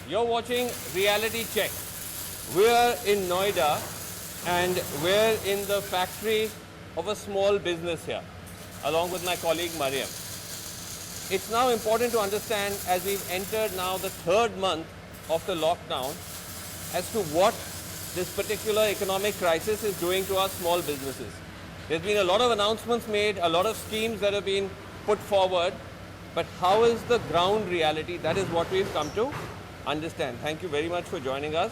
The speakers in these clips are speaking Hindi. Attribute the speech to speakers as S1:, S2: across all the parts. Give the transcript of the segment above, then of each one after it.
S1: You're watching Reality Check. We're in Noida and we're in the factory of a small business here, along with my colleague Mariam. It's now important to understand, as we've entered now the third month of the lockdown, as to what this particular economic crisis is doing to our small businesses. There's been a lot of announcements made, a lot of schemes that have been put forward, but how is the ground reality? That is what we've come to understand. Thank you very much for joining us.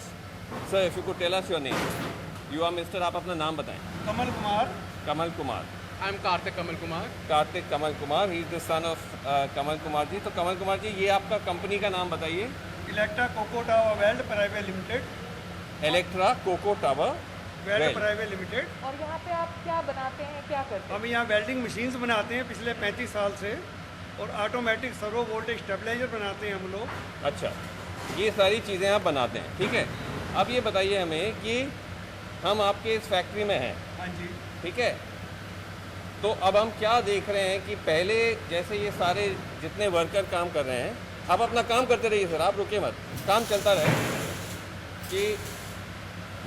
S1: Sir, if you could tell us your name. You are Mr. आप अपना नाम बताएं.
S2: Kamal Kumar.
S1: Kamal Kumar.
S3: I am Karthik Kamal Kumar.
S1: Kartik Kamal Kumar. He is the son of Kamal Kumar ji. तो कमल कुमार जी, ये आपका कंपनी का नाम बताइए.
S2: Electra Coco Tower Weld Private Limited.
S1: Electra Coco Tower
S2: Weld Private Limited.
S4: और यहाँ पे आप क्या बनाते हैं, क्या करते हैं?
S2: हम यहाँ वेल्डिंग मशीन्स बनाते हैं पिछले 35 साल से, और ऑटोमेटिक सर्वो वोल्टेज स्टेबलाइजर बनाते हैं हम लोग.
S1: अच्छा, ये सारी चीज़ें आप बनाते हैं, ठीक है. अब ये बताइए हमें कि हम आपके इस फैक्ट्री में हैं,
S2: हाँ जी.
S1: ठीक है. तो अब हम क्या देख रहे हैं कि पहले जैसे ये सारे जितने वर्कर काम कर रहे हैं, आप अपना काम करते रहिए सर, आप रुकिए मत, काम चलता रहे. कि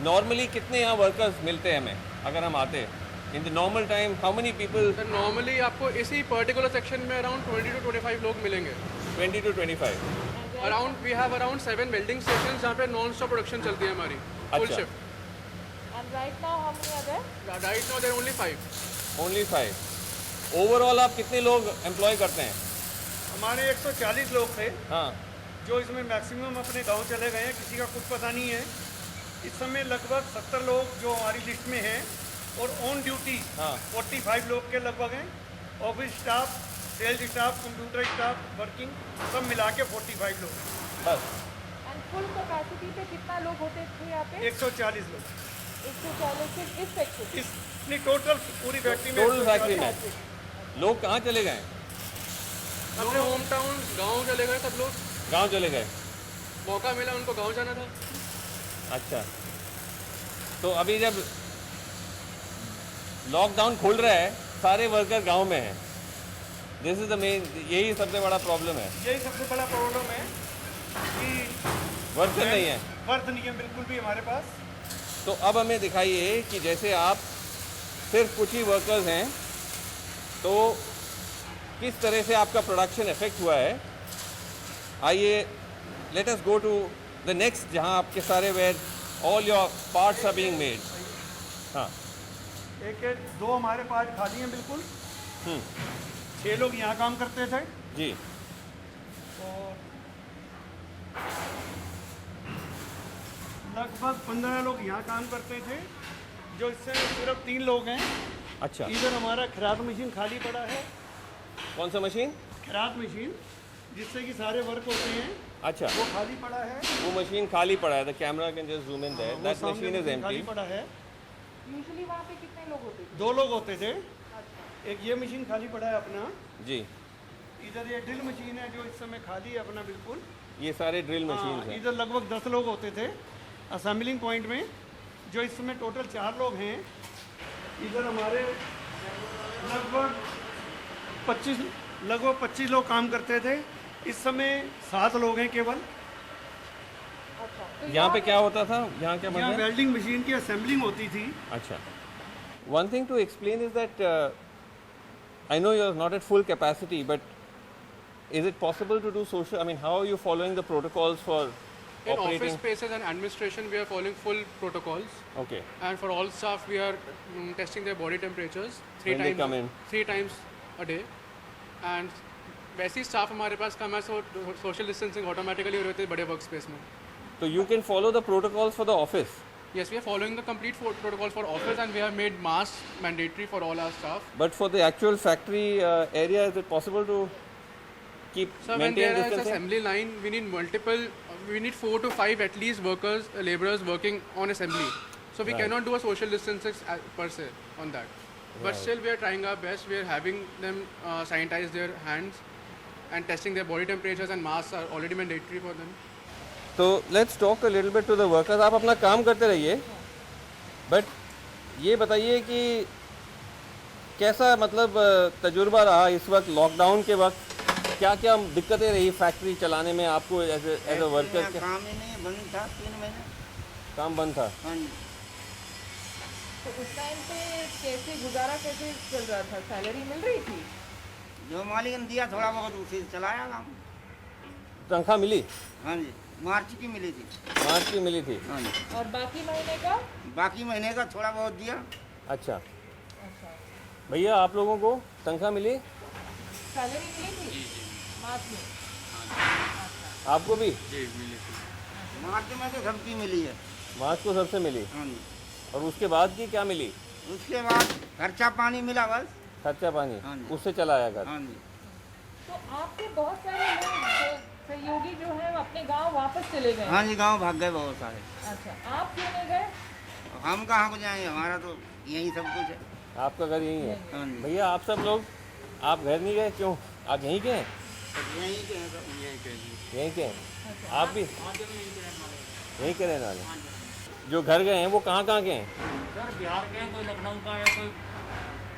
S1: नॉर्मली कितने यहाँ वर्कर्स मिलते हैं हमें अगर हम आते हैं in the normal time? How many people?
S3: Sir normally आपको इसी पर्टिकुलर सेक्शन में अराउंड 20 to 25 लोग मिलेंगे.
S1: 20 to 25.
S3: Around we have around 7 welding stations जहाँ पे नॉन स्टॉप प्रोडक्शन चलती है हमारी फुल
S1: अच्छा.
S3: Shift.
S4: And right now how many are there?
S3: Right now there only 5.
S1: Only 5. Overall आप कितने लोग एम्प्लॉय करते हैं?
S2: हमारे 140 लोग थे,
S1: हाँ.
S2: जो इसमें मैक्सिमम अपने गांव चले गए हैं, किसी का कुछ पता नहीं है. इस समय लगभग 70 लोग जो हमारी लिस्ट में हैं, और ऑन ड्यूटी
S1: हाँ.
S2: 45 लोग के लगभग हैं. Office staff, sales staff, computer staff, working सब मिला के 45 लोग.
S1: बस.
S4: And full capacity पे कितना लोग होते थे यहाँ पे?
S2: 140 लोग
S4: 140 सिर्फ इस सेक्शन.
S2: इस टोटल पूरी फैक्ट्री में.
S1: टोटल फैक्ट्री में लोग कहाँ चले गए?
S3: अपने होम टाउन गाँव चले गए सब लोग.
S1: गांव चले गए.
S3: मौका मिला उनको गाँव जाना था.
S1: अच्छा, तो अभी जब लॉकडाउन खुल रहा है, सारे वर्कर गांव में हैं. दिस इज द मेन, यही सबसे बड़ा प्रॉब्लम है.
S2: यही सबसे बड़ा प्रॉब्लम है कि
S1: वर्कर नहीं है.
S2: वर्क नहीं है बिल्कुल भी हमारे पास.
S1: तो अब हमें दिखाइए कि जैसे आप सिर्फ कुछ ही वर्कर्स हैं, तो किस तरह से आपका प्रोडक्शन इफेक्ट हुआ है. आइए, let us go to the next, जहां आपके सारे where all your parts are being made. हाँ.
S2: एक दो हमारे पार्ट खाली हैं बिल्कुल. 6 लोग यहाँ काम करते थे,
S1: जी.
S2: और लगभग 15 लोग यहाँ काम करते थे, जो इससे सिर्फ 3 लोग हैं.
S1: अच्छा,
S2: इधर हमारा खराद मशीन खाली पड़ा है.
S1: कौन सा मशीन?
S2: खराद मशीन जिससे कि सारे वर्क होते हैं,
S1: अच्छा,
S2: वो खाली पड़ा है.
S1: वो मशीन खाली पड़ा है. The camera can just zoom in their.
S2: वो
S1: दैट
S2: सामने
S1: मशीन इज
S2: मशीन खाली
S1: एम्प्टी.
S2: पड़ा है.
S4: यूजुअली वहाँ पे कितने लोग होते थे?
S2: 2 लोग होते थे.
S4: अच्छा.
S2: एक ये मशीन खाली पड़ा है अपना.
S1: जी.
S2: इधर ये ड्रिल मशीन है जो इस समय खाली है अपना बिल्कुल.
S1: ये सारे ड्रिल मशीन
S2: हाँ,
S1: हैं.
S2: इधर लगभग 10 लोग होते थे असेंबलिंग पॉइंट में, जो इस समय टोटल 4 लोग हैं. इधर हमारे लगभग 25 लोग काम करते थे. इस समय 7 लोग हैं केवल.
S4: अच्छा. तो
S1: यहाँ पे क्या होता था? यहाँ क्या बन
S2: यहाँ
S1: रहा है?
S2: वेल्डिंग मशीन की असेंबलिंग होती थी.
S1: अच्छा. One thing to explain is that I know you're not at full capacity, but is it possible to do social? I mean, how are you following the protocols for
S3: In office
S1: operating?
S3: spaces and administration, we are following full protocols.
S1: Okay.
S3: And for all staff, we are testing their body temperatures
S1: When they come in.
S3: 3 times a day. And वैसे ही स्टाफ हमारे पास कम है, सो सोशल डिस्टेंसिंग ऑटोमेटिकली हो रही है बड़े वर्क स्पेस में.
S1: So you can follow the protocols for the office.
S3: Yes, we are following the complete protocols for office, and we have made masks mandatory for all our staff.
S1: But for the actual factory area, is it possible to keep
S3: So when
S1: maintain
S3: there is
S1: distancing?
S3: assembly line, we need multiple, we need 4 to 5 at least workers, laborers working on assembly. So we
S1: Right.
S3: cannot do a social distancing per se on that. But
S1: Right.
S3: still we are trying our best. We are having them sanitize their hands and testing their body temperatures, and masks are already mandatory for them.
S1: तो let's talk a little bit to the workers. आप अपना काम करते रहिए, बट ये बताइए कि कैसा मतलब तजुर्बा रहा इस वक्त लॉकडाउन के वक्त क्या क्या दिक्कतें रही फैक्ट्री चलाने में आपको एज ए वर्कर?
S5: काम ही नहीं, बंद था 3 महीने।
S1: काम बंद था।
S5: हाँ जी।
S4: तो उस टाइम पे कैसे गुजारा कैसे चल रहा था? सैलरी मिल रही थी?
S5: जो मालिक ने दिया थोड़ा बहुत उसी से चलाया काम।
S1: तनख्वाह मिली?
S5: हाँ जी, मार्च की मिली थी।
S1: मार्च की मिली थी।
S5: हाँ जी,
S4: और बाकी महीने का?
S5: बाकी महीने का थोड़ा बहुत दिया।
S1: अच्छा
S4: अच्छा,
S1: भैया, आप लोगों को तनख्वाह मिली?
S4: सैलरी मिली थी मार्च में?
S1: आपको भी?
S5: मार्च में तो सबकी मिली है।
S1: मार्च को सबसे मिली।
S5: हाँ जी,
S1: और उसके बाद की क्या मिली?
S5: उसके बाद खर्चा पानी मिला बस।
S1: खर्चा पानी
S5: हाँ जी।
S1: उससे चलाया घर।
S5: हाँ जी,
S4: तो आपके बहुत सारे लोग सहयोगी जो है अपने गांव वापस चले गए।
S5: हाँ जी, गांव भाग गए बहुत सारे।
S4: अच्छा, आप क्यों नहीं गए?
S5: हम कहाँ को जाएंगे, हमारा तो यही सब कुछ है।
S1: आपका घर यहीं है?
S5: हाँ जी,
S1: भैया, आप सब लोग आप घर नहीं गए क्यों? आप यहीं के हैं?
S5: यहीं के हैं सब।
S1: यहीं के हैं? आप भी यहीं के रहने वाले? जो घर गए हैं वो कहाँ कहाँ के हैं?
S6: सर बिहार के हैं, कोई लखनऊ का है,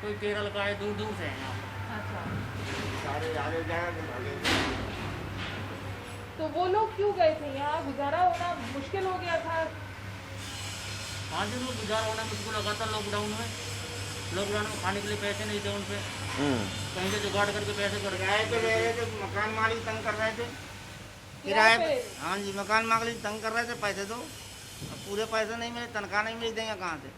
S6: कोई केरल का है, दूर दूर से हैं यहाँ।
S4: अच्छा,
S5: सारे आगे जाएगा।
S4: तो वो लोग क्यों गए थे? यहाँ गुजारा होना मुश्किल हो गया था।
S6: 5 दिन में गुजार होना मुझको लगा था लॉकडाउन में। लॉकडाउन में खाने के लिए पैसे नहीं थे उन पे, कहीं से जुगाड़ करके पैसे कर
S5: किराए पे ले रहे थे, मकान मालिक तंग कर रहे थे।
S4: किराए
S5: किराए पे?
S4: पे?
S5: हाँ जी, मकान मालिक तंग कर रहे थे, पैसे दो। अब पूरे पैसे नहीं मिले, तनख्वाह नहीं मिल देंगे कहाँ से?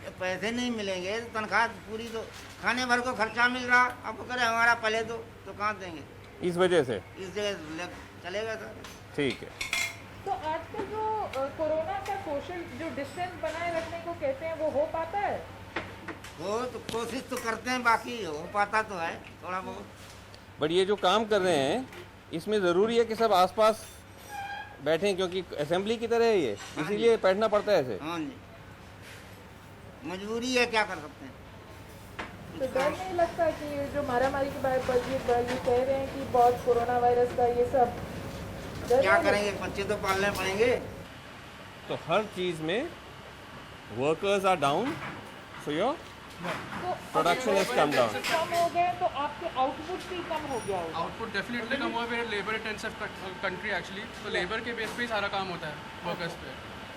S5: जब पैसे नहीं मिलेंगे तो तनख्वाह पूरी, तो खाने भर को खर्चा मिल रहा, अब वो करे हमारा पहले दो, तो कहाँ देंगे?
S1: इस वजह से?
S5: इस जगह चलेगा सर।
S1: ठीक है।
S4: तो आजकल जो कोरोना का सोशल जो डिस्टेंस बनाए रखने को कहते हैं वो हो पाता है?
S5: वो तो कोशिश तो करते हैं, बाकी हो पाता तो है थोड़ा बहुत।
S1: बट ये जो काम कर रहे हैं इसमें ज़रूरी है कि सब आसपास बैठें, क्योंकि असेंबली की तरह है ये, इसीलिए बैठना पड़ता है ऐसे।
S5: हाँ जी, मजबूरी है, क्या कर सकते हैं।
S4: तो डर नहीं लगता कि ये जो मारामारी के बारे पर ये कह रहे हैं कि बहुत कोरोना वायरस का ये सब डर
S5: क्या
S4: नहीं
S5: करेंगे, बच्चे तो पालने पड़ेंगे।
S1: तो हर चीज़ में workers are down, so your
S4: तो
S1: प्रोडक्शन इज कम डाउन।
S4: कम हो गए तो आपके आउटपुट भी कम हो गया होगा।
S3: आउटपुट डेफिनेटली कम हुआ है, लेबर इंटेंसिव कंट्री एक्चुअली, तो लेबर के बेस पे ही सारा काम होता है वर्कर्स पे।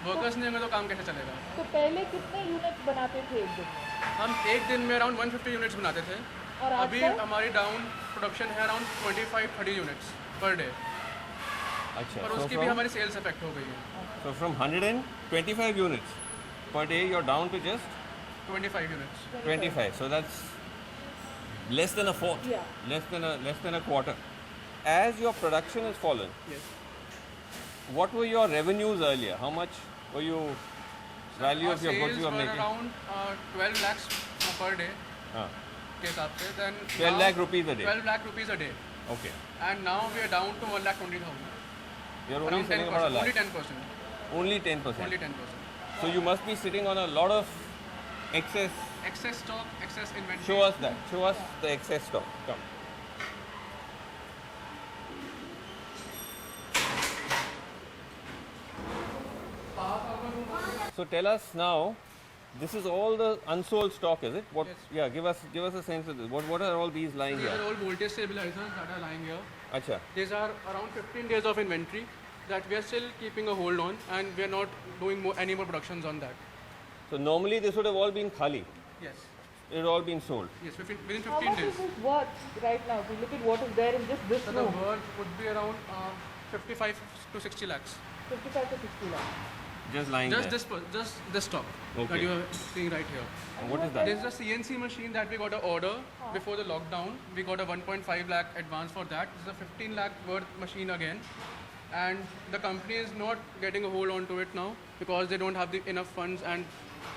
S3: वर्कर्स नहीं होंगे तो काम कैसे चलेगा?
S4: तो पहले कितने यूनिट्स बनाते थे एक दिन में?
S3: हम एक दिन में अराउंड 150 यूनिट्स बनाते थे।
S4: और
S3: अभी
S4: आजकल?
S3: हमारी डाउन प्रोडक्शन है अराउंड 25-30 यूनिट्स पर डे,
S1: अच्छा,
S3: पर उसकी भी हमारी सेल्स इफेक्ट हो गई है।
S1: so from 125 units per day you're down to just
S3: 25 units.
S1: 25, so that's less than a fourth.
S4: Yeah.
S1: less than a quarter. As your production has fallen,
S3: Yes.
S1: what were your revenues earlier? How much were you value
S3: Our
S1: of your goods
S3: sales
S1: you were
S3: were
S1: making?
S3: around 12 lakhs per day
S1: हाँ,
S3: के हिसाब से। Then
S1: 12
S3: now-
S1: lakh rupees a day.
S3: 12 lakh rupees a day,
S1: Okay,
S3: and now we are down to 1,20,000.
S1: you're only
S3: Around
S1: selling about a
S3: 10%. Only
S1: lakh.
S3: 10%.
S1: Only 10%.
S3: Only 10%.
S1: So you must be sitting on a lot of excess.
S3: Excess stock, excess inventory.
S1: Show us that. Show us the excess stock. Come. So tell us now. This is all the unsold stock, is it? What?
S3: Yes.
S1: Yeah. Give us a sense of this. What are all these lying
S3: These
S1: here?
S3: are all voltage stabilizers that are lying here.
S1: Acha.
S3: These are around 15 days of inventory that we are still keeping a hold on, and we are not doing any more productions on that.
S1: So normally this would have all been khali.
S3: Yes.
S1: It had all been sold.
S3: Yes, within
S4: How
S3: 15
S4: much
S3: days.
S4: is this worth right now? If you look at what is there in just this
S3: So the
S4: room,
S3: worth would be around 55 to 60 lakhs.
S4: 55 to 60 lakhs.
S1: Just lying
S3: Just
S1: there.
S3: just this stock
S1: Okay.
S3: that you are seeing right here.
S1: And what is that?
S3: This is a CNC machine that we got an order before the lockdown. We got a 1.5 lakh advance for that. This is a 15 lakh worth machine again. And the company is not getting a hold on to it now because they don't have enough funds and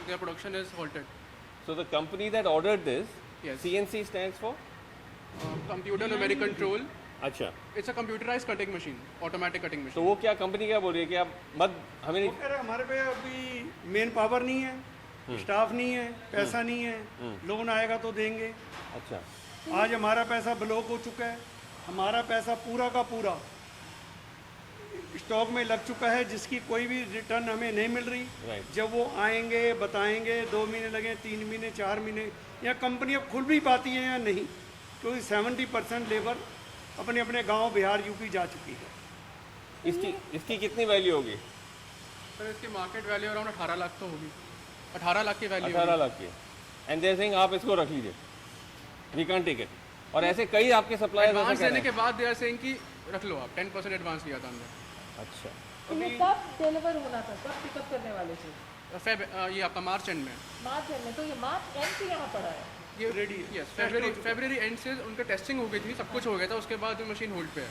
S3: their production is halted.
S1: So the company that ordered this,
S3: Yes.
S1: CNC stands for?
S3: Computer numeric control.
S1: अच्छा.
S3: It's a computerized cutting machine, automatic cutting
S1: तो
S3: machine.
S1: वो क्या कंपनी क्या बोल रही है कि आप मत हमें नहीं.
S2: वो कह रहे हैं, हमारे पे अभी मेन पावर नहीं है, स्टाफ नहीं है, पैसा नहीं है, लोन आएगा तो देंगे।
S1: अच्छा.
S2: आज हमारा पैसा ब्लॉक हो चुका है, हमारा पैसा पूरा का पूरा स्टॉक में लग चुका है, जिसकी कोई भी रिटर्न हमें नहीं मिल रही।
S1: Right.
S2: जब वो आएंगे बताएंगे 2 महीने लगे, 3 महीने, 4 महीने, या कंपनियां खुल भी पाती हैं या नहीं। क्योंकि 70% लेबर अपने अपने गांव बिहार यूपी जा चुकी है।
S1: इसकी कितनी वैल्यू होगी?
S3: सर इसकी मार्केट वैल्यू अराउंड 18 लाख तो होगी, 18 लाख की वैल्यू
S1: 18 लाख की। एंड दे सिंग आप इसको रख लीजिए, वी कैन टेक इट। और ऐसे कई आपके सप्लायर्स ऐसा
S3: एडवांस
S1: कह रहे
S3: देने
S1: हैं।
S3: के बाद दे आर सेइंग कि रख लो आप, 10% एडवांस दिया था हमने।
S1: अच्छा,
S4: तो ये कब डिलीवर होना था, कब पिकअप करने वाले थे?
S3: ये आपका मार्च एंड में,
S4: मार्च एंड में, तो ये मार्च एंड से यहाँ पड़ा है।
S3: ये रेडी है। यस, फरवरी एंड से उनका टेस्टिंग हो गई थी, सब कुछ हो गया था, उसके बाद मशीन होल्ड पे है।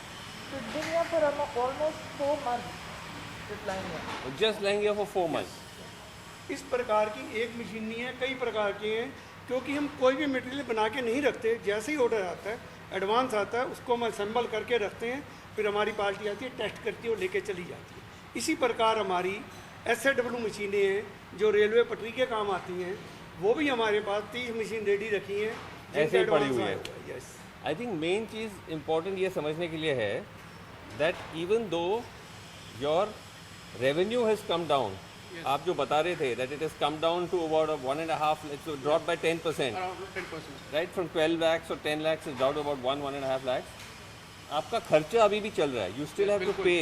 S4: तो दिन यहाँ पर ऑलमोस्ट 4 months रिप्लाइंग है।
S1: जस्ट लेंगे फॉर 4 months।
S2: इस प्रकार की एक मशीन नहीं है, कई प्रकार की हैं, क्योंकि हम कोई भी मटेरियल बना के नहीं रखते। जैसे ही ऑर्डर आता है, एडवांस आता है, उसको हम असेंबल करके रखते हैं, फिर हमारी पार्टी आती है, टेस्ट करती है और लेके चली जाती है। इसी प्रकार हमारी SAW मशीनें हैं जो रेलवे पटरी के काम आती हैं, वो भी हमारे पास 30 मशीन रेडी रखी हैं,
S1: ऐसे ही पड़ी हुई है।
S2: यस,
S1: आई थिंक मेन चीज़ इम्पोर्टेंट ये समझने के लिए है that even though your revenue has come down, आप जो बता रहे थे that it is come down to about 1.5 lakhs, drop by 10%,
S3: around 10%।
S1: Right, from 12 lakhs और 10 lakhs is down about 1.5 lakhs। आपका खर्चा अभी भी चल रहा है, you still have to pay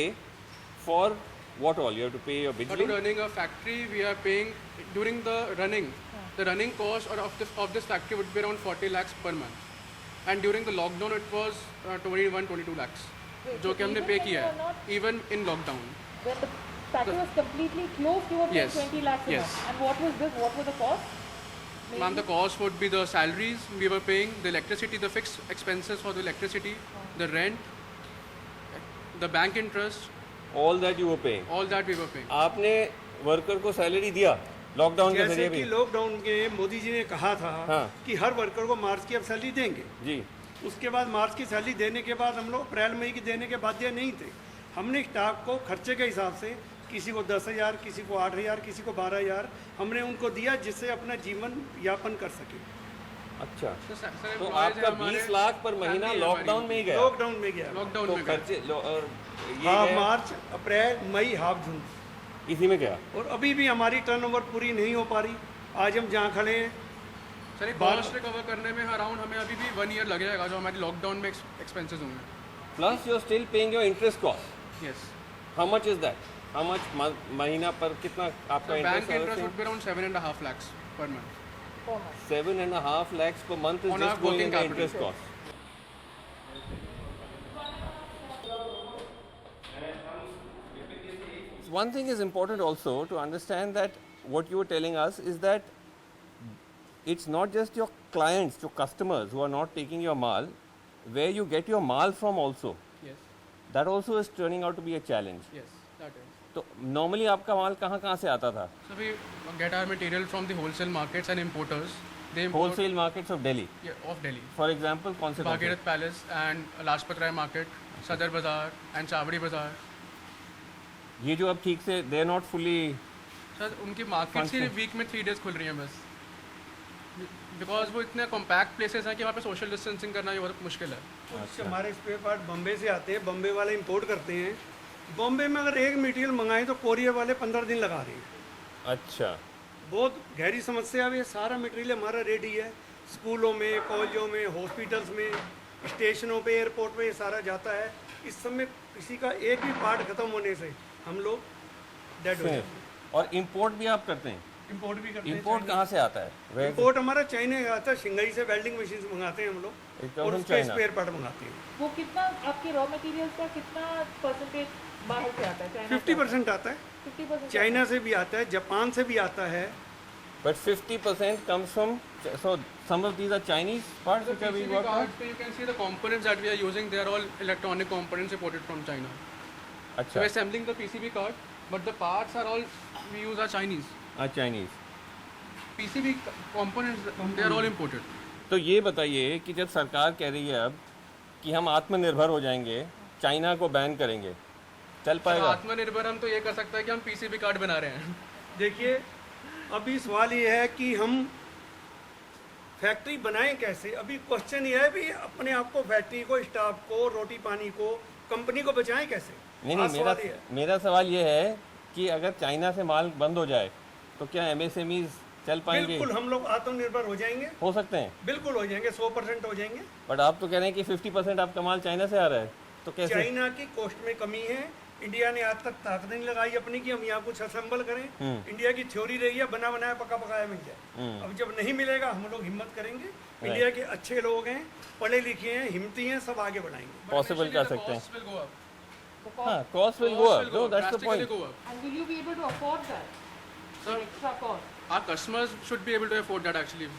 S1: for what all? You have to pay your
S3: But
S1: bill.
S3: running a factory, we are paying during the running cost of this factory would be around 40 lakhs per month, and during the lockdown it was 22 lakhs, जो कि हमने पे किया है, even in lockdown.
S4: When the factory was completely closed, you were paying
S3: Yes.
S4: 20 lakhs a
S3: Yes.
S4: month. And what was this? What were the costs?
S3: Ma'am, the cost would be the salaries we were paying, the electricity, the fixed expenses for the electricity, the rent, the bank interest,
S1: All that you were paying.
S3: all that we were paying.
S1: आपने वर्कर को सैलरी दिया लॉकडाउन के
S2: जैसे
S1: जरिए
S2: कि
S1: भी?
S2: लॉकडाउन के मोदी जी ने कहा था
S1: हाँ।
S2: कि हर वर्कर को मार्च की अब सैलरी देंगे।
S1: जी,
S2: उसके बाद मार्च की सैलरी देने के बाद हम लोग अप्रैल मई की देने के बाध्य नहीं थे। हमने स्टाफ को खर्चे के हिसाब से किसी को 10,000, किसी को 8,000, किसी को 12,000 हमने उनको दिया, जिससे अपना जीवन यापन कर सके।
S1: अच्छा,
S3: So, sir,
S1: तो
S3: employees
S1: आपका
S3: हैं हमारे,
S1: 20 लाख पर महीना
S3: family है
S1: लॉकडाउन
S3: हमारी,
S1: में ही गया?
S2: लॉकडाउन में गया,
S3: लॉकडाउन
S1: तो
S3: में गए।
S1: खर्चे और ये
S2: हाफ
S1: गया,
S2: मार्च, अप्रैल, मई, हाफ जून,
S1: इसी में गया।
S2: और अभी भी हमारी टर्नओवर पूरी नहीं हो पा रही। आज हम जहाँ खड़े हैं,
S3: सर एक कॉस्ट रिकवर करने में अराउंड हमें अभी भी 1 year लग जाएगा, जो हमारी लॉकडाउन में एक्सपेंसेस होंगे।
S1: Plus you are still paying your interest cost.
S3: Yes,
S1: how much is that? How much महीना पर कितना आपका
S3: bank interest
S1: interest?
S3: would be around 7.5 lakhs per month.
S1: 7.5 lakhs per month is
S3: On
S1: just
S3: our
S1: going
S3: working
S1: in the
S3: capital.
S1: interest cost. One thing is important also to understand that what you were telling us is that it's not just your clients, your customers who are not taking your mal, where you get your mal from also.
S3: Yes,
S1: That also is turning out to be a challenge.
S3: yes, that is.
S1: तो normally आपका माल कहाँ से आता था?
S3: So we get our material from the wholesale markets and importers. They import
S1: Wholesale markets of Delhi.
S3: of Delhi.
S1: For example, कौन से?
S3: Bhagirath Palace and Lajpat Rai Market, Sadar Bazaar and Chavdi Bazaar.
S1: ये जो अब ठीक से they are not fully
S3: sir उनकी मार्केट सिर्फ वीक में 3 days खुल रही हैं बस, बिकॉज वो इतने कॉम्पैक्ट प्लेसेस हैं कि वहाँ पे सोशल डिस्टेंसिंग करना ये बहुत मुश्किल है।
S2: कुछ हमारे स्पेयर पार्ट बम्बे से आते हैं, बम्बे वाले इंपोर्ट करते हैं। बॉम्बे में अगर एक मटेरियल मंगाएं तो कोरियर वाले 15 दिन लगा रहे हैं।
S1: अच्छा,
S2: बहुत गहरी समस्या है। ये सारा मटेरियल हमारा रेडी है, स्कूलों में, कॉलेजों में, हॉस्पिटल्स में, स्टेशनों पे, एयरपोर्ट पे ये सारा जाता है। इस समय किसी का एक भी पार्ट खत्म होने से हम लोग डेड हो जाते हैं।
S1: और इंपोर्ट भी आप करते हैं?
S2: इंपोर्ट भी करते हैं।
S1: इंपोर्ट कहाँ से आता है? Where-
S2: इंपोर्ट हमारा चाइना का आता है, शिंगाई से वेल्डिंग मशीन मंगाते हैं हम लोग,
S1: It comes
S2: और
S1: from
S2: उसके
S1: China.
S2: स्पेयर पार्ट मंगाते हैं।
S4: वो कितना आपके रॉ मटेरियल्स का कितना परसेंटेज बाहर से आता है? चाइना
S2: 50% आता है,
S4: 50%?
S2: चाइना से भी आता है, जापान से भी आता है।
S1: But 50% comes from, so some of these are Chinese parts which are being
S3: PCB
S1: worked on?
S3: cards, so you can see the components that we are using, they are all electronic components imported from China. So
S1: अच्छा,
S3: we're assembling the PCB card, but the parts are all we use are Chinese.
S1: Chinese.
S3: PCB components, they are all imported.
S1: तो ये बताइए कि जब सरकार कह रही है अब कि हम आत्मनिर्भर हो जाएंगे, चाइना को बैन करेंगे, चल पाएगा?
S3: आत्मनिर्भर हम तो ये कर सकते हैं कि हम PCB कार्ड बना रहे हैं।
S2: देखिए, अभी सवाल ये है कि हम फैक्ट्री बनाएं कैसे। अभी क्वेश्चन ये है भी अपने आप को, फैक्ट्री को, स्टाफ को, रोटी पानी को, कंपनी को बचाएं कैसे।
S1: नहीं,
S2: आज सवाल ये है।
S1: मेरा सवाल ये है कि अगर चाइना से माल बंद हो जाए तो क्या MSMEs चल पाएंगे?
S2: बिल्कुल, हम लोग आत्मनिर्भर हो जाएंगे,
S1: हो सकते हैं,
S2: बिल्कुल हो जाएंगे, 100% हो जाएंगे।
S1: बट आप तो कह रहे हैं कि 50% आपका माल चाइना से आ रहा है, तो कैसे?
S2: चाइना की कॉस्ट में कमी है, इंडिया ने आज तक ताकत नहीं लगाई अपनी कि हम यहाँ कुछ असेंबल करें। इंडिया की थ्योरी रही है बना बनाया पका पकाया मिल जाए। अब जब नहीं मिलेगा हम लोग हिम्मत करेंगे, इंडिया के अच्छे लोग हैं, पढ़े लिखे हैं, हिम्मती हैं, सब आगे बढ़ाएंगे।
S1: पॉसिबल कर सकते हैं।
S3: Costs will go up.
S1: हाँ, cost will go up, no that's the
S3: Drastically
S1: point.
S3: go up.
S4: And will you be able to afford that?
S3: Sir,
S4: Extra cost?
S3: our customers should be able to afford that actually.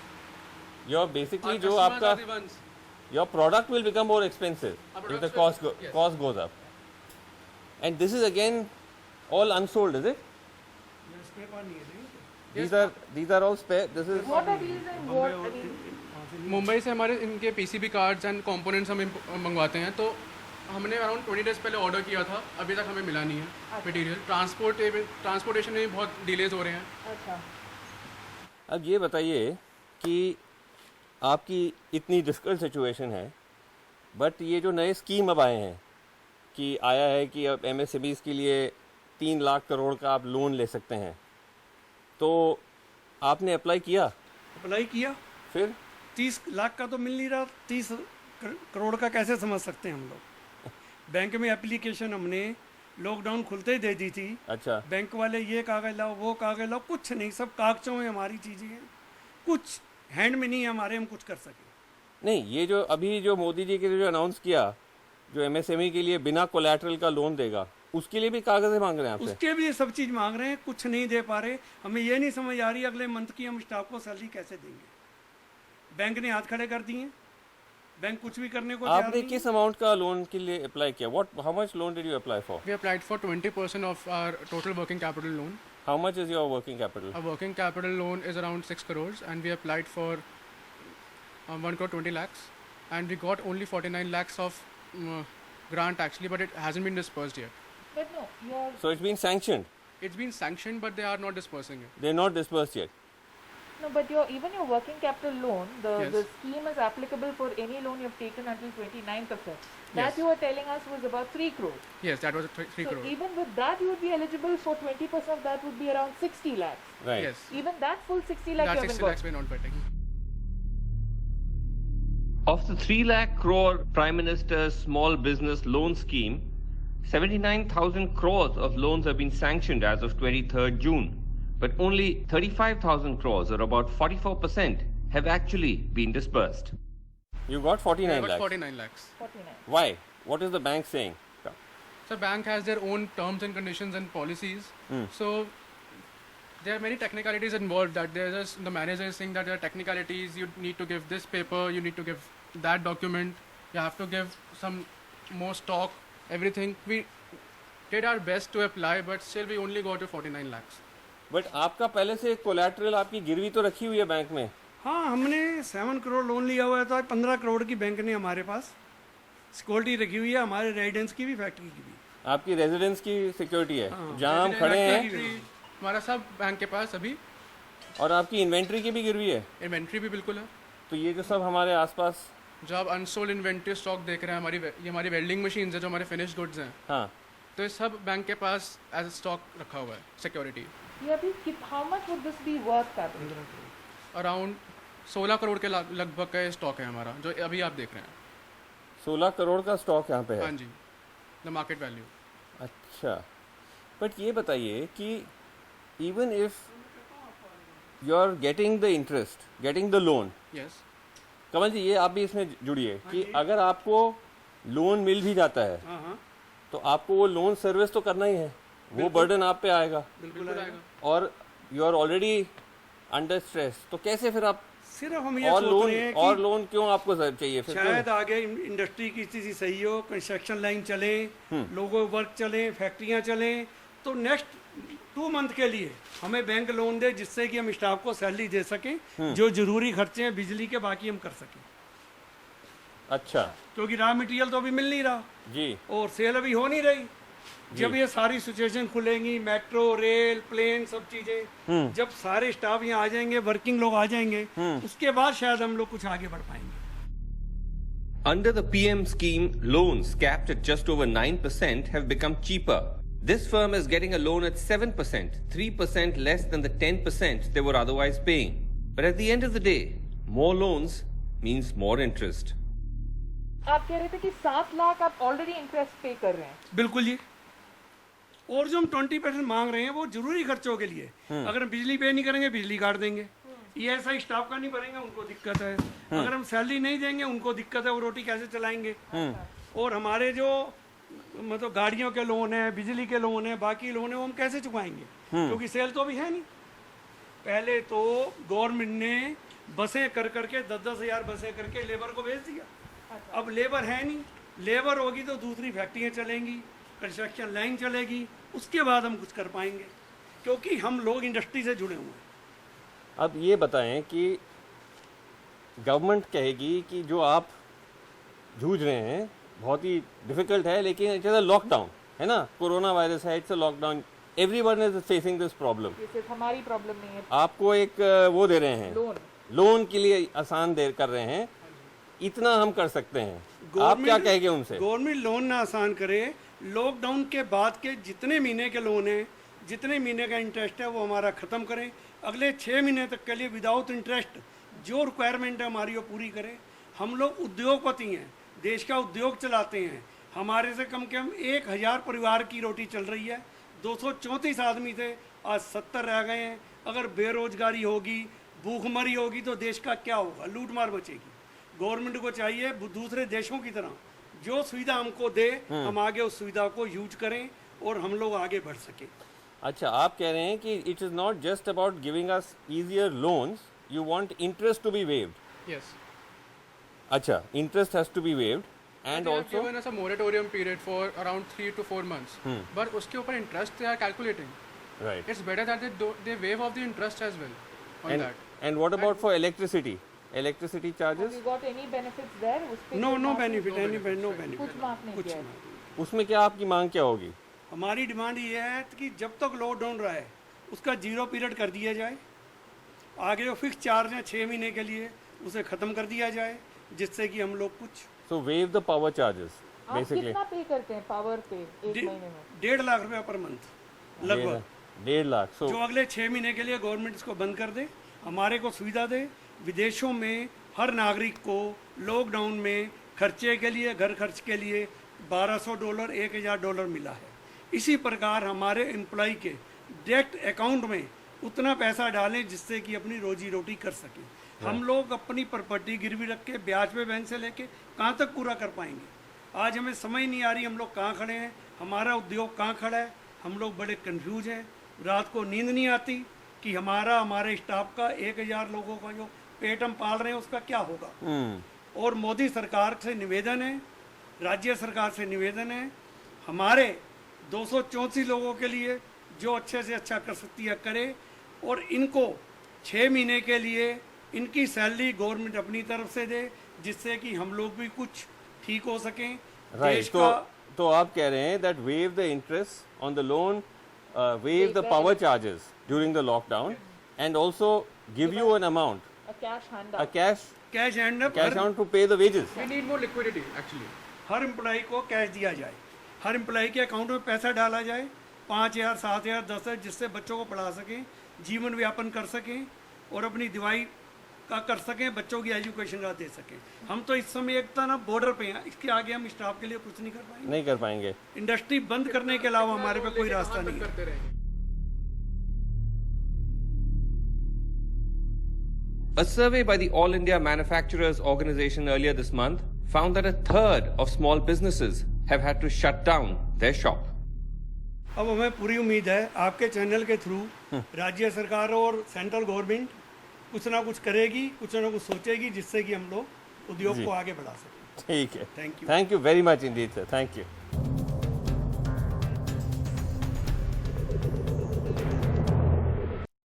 S1: Your basically
S3: Our
S1: जो
S3: customers
S1: आपका
S3: are the ones.
S1: your product will become more expensive
S3: Our
S1: if the
S3: products will- yes.
S1: cost goes up. And this is again all unsold, is it? These are all spare. This is
S4: What are these and what? I mean,
S3: Mumbai से हमारे इनके पीसीबी कार्ड्स एंड कंपोनेंट्स हम मंगवाते हैं, तो हमने अराउंड 20 डेज पहले ऑर्डर किया था, अभी तक हमें मिला नहीं है मटेरियल। ट्रांसपोर्टेशन में भी बहुत डिलेज हो रहे हैं।
S4: अच्छा।
S1: अब ये बताइए कि आपकी इतनी डिफिकल्ट सिचुएशन है, बट ये जो नए स्कीम अब आए हैं कि आया है कि अब एमएसएमईज़ के लिए 3 लाख करोड़ का आप लोन ले सकते हैं, तो आपने अप्लाई किया?
S2: अप्लाई किया,
S1: फिर
S2: 30 लाख का तो मिल नहीं रहा, 30 करोड़ का कैसे समझ सकते हैं हम लोग। बैंक में एप्लीकेशन हमने लॉकडाउन खुलते ही दे दी थी।
S1: अच्छा,
S2: बैंक वाले ये कागज लाओ, वो कागज लाओ, कुछ नहीं, सब कागजों में हमारी चीज़ें हैं, कुछ हैंड में नहीं है हमारे, हम कुछ कर सकें।
S1: नहीं, ये जो अभी जो मोदी जी के जो अनाउंस किया, जो एमएसएमई के लिए बिना कोलैटरल का लोन देगा, उसके लिए भी कागज़ें मांग रहे हैं आपसे?
S2: उसके भी सब चीज़ मांग रहे हैं, कुछ नहीं दे पा रहे। हमें ये नहीं समझ आ रही अगले मंथ की हम स्टाफ को सैलरी कैसे देंगे। बैंक ने हाथ खड़े कर दिए, बैंक कुछ भी करने को तैयार
S1: आपने
S2: नहीं
S1: किस अमाउंट का लोन के लिए अप्लाई किया? How much loan did you apply for?
S3: We applied for 20% of our total working capital loan.
S1: How much is your working capital?
S3: Our working capital loan is around 6 crores and we applied for 1 crore 20 lakhs and we got only 49 lakhs of grant actually, but it hasn't been dispersed yet.
S4: But no, your
S1: So it's been sanctioned.
S3: It's been sanctioned but they are not dispersing it.
S1: They're not dispersed yet.
S4: no, but even your working capital loan, the
S3: Yes.
S4: scheme is applicable for any loan you've taken until 29th of Feb. That
S3: Yes.
S4: you were telling us was about 3 crores.
S3: Yes, that was 3
S4: So
S3: crores.
S4: even with that, you would be eligible for 20% of that would be around 60 lakhs.
S1: Right.
S3: Yes.
S4: Even that full 60 lakh
S3: That
S4: you
S3: 60
S4: haven't
S3: lakhs
S4: got.
S3: we're not getting.
S1: Of the 3 lakh crore Prime Minister's small business loan scheme, 79,000 crores of loans have been sanctioned as of 23rd June, but only 35,000 crores, or about 44%, have actually been dispersed. You got 49
S3: I got
S1: lakhs.
S3: 49 lakhs.
S4: 49.
S1: Why? What is the bank saying?
S3: So bank has their own terms and conditions and policies. So there are many technicalities involved. That there's just the manager is saying that there are technicalities. You need to give this paper. You need to give that document. You have to give some more stock. Everything. We did our best to apply, but still we only got to 49 lakhs.
S1: But आपका पहले से कोलैटरल आपकी गिरवी तो रखी हुई है बैंक में?
S2: हाँ, हमने 7 करोड़ लोन लिया हुआ था, 15 करोड़ की बैंक ने हमारे पास सिक्योरिटी रखी हुई है, हमारे रेजिडेंस की भी, फैक्ट्री की भी।
S1: आपकी रेजिडेंस की सिक्योरिटी है जहाँ हम खड़े हैं,
S3: हमारा सब बैंक के पास अभी
S1: और आपकी इन्वेंट्री की भी गिरवी है।
S3: इन्वेंट्री भी बिल्कुल है।
S1: तो ये जो सब हमारे आसपास,
S3: जो आप अनसोल्ड इन्वेंट्री स्टॉक देख रहे हैं, ये हमारी वेल्डिंग मशीन्स है जो हमारे फिनिश गुड्स हैं,
S1: हाँ,
S3: तो ये सब बैंक के पास एज स्टॉक रखा हुआ है, सिक्योरिटी।
S4: ये अभी how much would this be worth capital?
S3: Around 16 crore के लगभग का स्टॉक है हमारा, जो अभी आप देख रहे हैं।
S1: 16 करोड़ का स्टॉक यहाँ पे है?
S3: हाँ जी, द मार्केट वैल्यू।
S1: अच्छा, बट ये बताइए कि even if you are getting the interest, getting the loan,
S3: yes,
S1: Kamal ji ये आप भी इसमें जुड़िए कि अगर आपको लोन मिल भी जाता है
S2: हाँ हाँ,
S1: तो आपको वो लोन सर्विस तो करना ही है, वो बर्डन आप पे आएगा,
S2: बिल्कुल आएगा।
S1: और you are already under stress, तो कैसे फिर आप
S2: सिर्फ हम ये
S1: और
S2: सोच
S1: लोन
S2: रहे हैं
S1: और
S2: कि
S1: लोन क्यों आपको चाहिए फिर?
S2: शायद आगे इंडस्ट्री की स्थिति सही हो, कंस्ट्रक्शन लाइन चले, लोगों वर्क चले, फैक्ट्रियां चले, तो नेक्स्ट 2 मंथ के लिए हमें बैंक लोन दे, जिससे कि हम स्टाफ को सैलरी दे सकें, जो जरूरी खर्चे हैं बिजली के बाकी हम कर सकें।
S1: अच्छा
S2: क्योंकि रॉ मटेरियल तो अभी मिल नहीं रहा
S1: जी,
S2: और सेल अभी हो नहीं रही। जब ये सारी सिचुएशन खुलेंगी, मेट्रो, रेल, प्लेन, सब चीजें, जब सारे स्टाफ यहाँ आ जाएंगे, वर्किंग लोग आ जाएंगे, उसके बाद शायद हम लोग कुछ आगे बढ़ पाएंगे।
S1: Under the PM scheme, loans capped at just over 9% have become cheaper. This firm is getting a loan at 7%, 3% less than the 10% they were otherwise paying. But at the end of the day, more loans means more interest.
S4: आप कह रहे थे कि 7 लाख आप ऑलरेडी इंटरेस्ट पे कर रहे हैं।
S2: बिल्कुल जी। और जो हम 20% मांग रहे हैं वो जरूरी खर्चों के लिए। अगर हम बिजली पे नहीं करेंगे बिजली काट देंगे। ESI स्टाफ का नहीं भरेंगे उनको दिक्कत है। अगर हम सैलरी नहीं देंगे उनको दिक्कत है, वो रोटी कैसे चलाएंगे। और हमारे जो मतलब गाड़ियों के लोन है, बिजली के लोन है, बाकी लोन है, वो हम कैसे चुकाएंगे, क्योंकि सेल तो अभी है नहीं। पहले तो गवर्नमेंट ने बसें कर करके 10-10 हज़ार बसें करके लेबर को भेज दिया। अब लेबर है नहीं, लेबर होगी तो दूसरी फैक्ट्रियाँ चलेंगी, कंस्ट्रक्शन लाइन चलेगी, उसके बाद हम कुछ कर पाएंगे, क्योंकि हम लोग इंडस्ट्री से जुड़े हुए हैं।
S1: अब ये बताएं कि गवर्नमेंट कहेगी कि जो आप जूझ रहे हैं बहुत ही डिफिकल्ट है, लेकिन इट इज़ अ लॉकडाउन, है ना, कोरोना वायरस है, it's a lockdown, everyone is facing this problem.
S4: ये सिर्फ हमारी प्रॉब्लम नहीं है।
S1: आपको एक वो दे रहे हैं, लोन के लिए आसान देर कर रहे हैं, इतना हम कर सकते हैं। आप क्या कहेंगे उनसे?
S2: गवर्नमेंट लोन ना आसान करे, लॉकडाउन के बाद के जितने महीने के लोन हैं, जितने महीने का इंटरेस्ट है वो हमारा ख़त्म करें। अगले 6 महीने तक के लिए विदाउट इंटरेस्ट जो रिक्वायरमेंट है हमारी वो पूरी करें। हम लोग उद्योगपति हैं, देश का उद्योग चलाते हैं, हमारे से कम 1000 परिवार की रोटी चल रही है। 234 आदमी थे, आज 70 रह गए हैं। अगर बेरोजगारी होगी, भूखमरी होगी तो देश का क्या होगा, लूटमार बचेगी। गवर्नमेंट को चाहिए दूसरे देशों की तरह जो सुविधा हमको दे, हम आगे उस सुविधा को यूज करें और हम लोग आगे बढ़ सके।
S1: अच्छा, आप कह रहे हैं कि it is not just about giving us easier loans, you want interest to be waived.
S3: Yes.
S1: अच्छा, interest has to be waived and
S3: They have
S1: also
S3: given us a moratorium period for around 3 to 4 months. But उसके ऊपर interest they are calculating.
S1: Right.
S3: It's better that they waive off the interest as well on that.
S1: And what about for electricity
S4: Have
S1: charges?
S4: you got any benefits there? उस पे
S2: नो
S4: कोई
S2: नो
S4: माफ नहीं
S2: बेनिफिट,
S4: किया?
S2: एनी नो बेनिफिट,
S4: कुछ माफ नहीं
S2: कुछ
S4: किया है।
S2: नहीं।
S1: उसमें क्या आपकी मांग क्या होगी?
S2: हमारी डिमांड ये है कि जब तक लॉकडाउन रहा है उसका 0 पीरियड कर दिया जाए। आगे जो फिक्स चार्ज है 6 महीने के लिए उसे ख़त्म कर दिया जाए, जिससे कि हम लोग कुछ
S1: सो वेव द पावर चार्जेस
S4: आप
S1: बेसिकली।
S4: कितना पे करते हैं पावर पे एक महीने में?
S2: 1.5 लाख रुपया पर मंथ लगभग,
S1: 1.5 लाख। सो
S2: जो अगले 6 महीने के लिए गवर्नमेंट इसको बंद कर दे, हमारे को सुविधा दे। विदेशों में हर नागरिक को लॉकडाउन में खर्चे के लिए, घर खर्च के लिए $1200 $1000 मिला है। इसी प्रकार हमारे एम्प्लॉय के डायरेक्ट अकाउंट में उतना पैसा डालें जिससे कि अपनी रोजी रोटी कर सकें। हम लोग अपनी प्रॉपर्टी गिरवी रख के ब्याज पे बैंक से लेके कहाँ तक पूरा कर पाएंगे? आज हमें समझ नहीं आ रही हम लोग कहाँ खड़े हैं, हमारा उद्योग कहाँ खड़ा है। हम लोग बड़े कंफ्यूज हैं, रात को नींद नहीं आती कि हमारे स्टाफ का 1000 लोगों का जो पेट हम पाल रहे हैं उसका क्या होगा। और मोदी सरकार से निवेदन है, राज्य सरकार से निवेदन है, हमारे 234 लोगों के लिए जो अच्छे से अच्छा कर सकती है करे, और इनको 6 महीने के लिए इनकी सैलरी गवर्नमेंट अपनी तरफ से दे, जिससे कि हम लोग भी कुछ ठीक हो सकें। देश
S1: राइट,
S2: का
S1: तो आप कह रहे हैं that wave the interest on the loan, wave the power charges during the lockdown and also give you an amount,
S4: cash hand
S1: a cash amount to pay the wages.
S3: We need more liquidity actually.
S2: Her employ को कैश दिया जाए, हर एम्प्लॉय के अकाउंट में पैसा डाला जाए, 5000 7000 10,000, जिससे बच्चों को पढ़ा सकें, जीवन व्यापन कर सकें और अपनी दवाई का कर सकें, बच्चों की एजुकेशन का दे सकें। हम तो इस समय एक ना बॉर्डर पे हैं, इसके आगे हम स्टाफ के लिए कुछ नहीं कर पाएंगे।
S1: नहीं कर पाएंगे।
S2: इंडस्ट्री बंद करने के अलावा हमारे पे कोई रास्ता नहीं है।
S3: करते रहेंगे।
S1: A survey by the All India Manufacturers Organization earlier this month found that a third of small businesses have had to shut down their shop.
S2: अब हमें पूरी उम्मीद है आपके चैनल के थ्रू राज्य सरकार और सेंट्रल गवर्नमेंट कुछ ना कुछ करेगी, कुछ ना कुछ सोचेगी, जिससे कि हम लोग उद्योग को आगे बढ़ा सकें।
S1: ठीक है,
S2: Thank you.
S1: Thank you very much indeed, sir. Thank you.